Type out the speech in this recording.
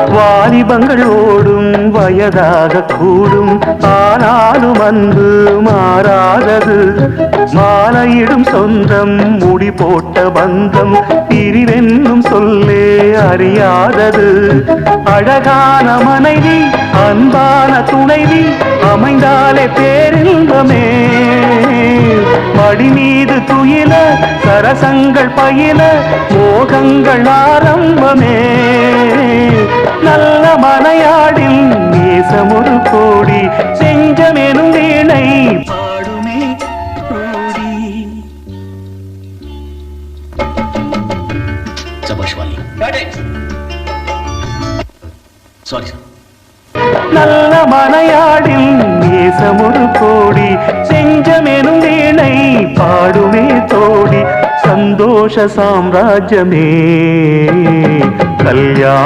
வாலிபங்கள் ஓடும் வயதாக கூடும் ஆனாலும் அன்பு மாறாதது மாலையிடும் சொந்தம் முடி போட்ட பந்தம் பிரிவென்னும் சொல்லே அறியாதது அழகான மனைவி அன்பான துணைவி அமைந்தாலே பேரின்பமே மடி மீது துயில சரசங்கள் பயில மோகங்கள் ஆரம்பமே நல்ல மனையாடில் நேசம் ஒரு கோடி செஞ்சமெனும் வீணை பாடுமே கோடி. நல்ல மனையாடில் நேசம் ஒரு கோடி செஞ்சமெனும் வீணை பாடுமே தோடி சந்தோஷ சாம்ராஜ்யமே கல்யாண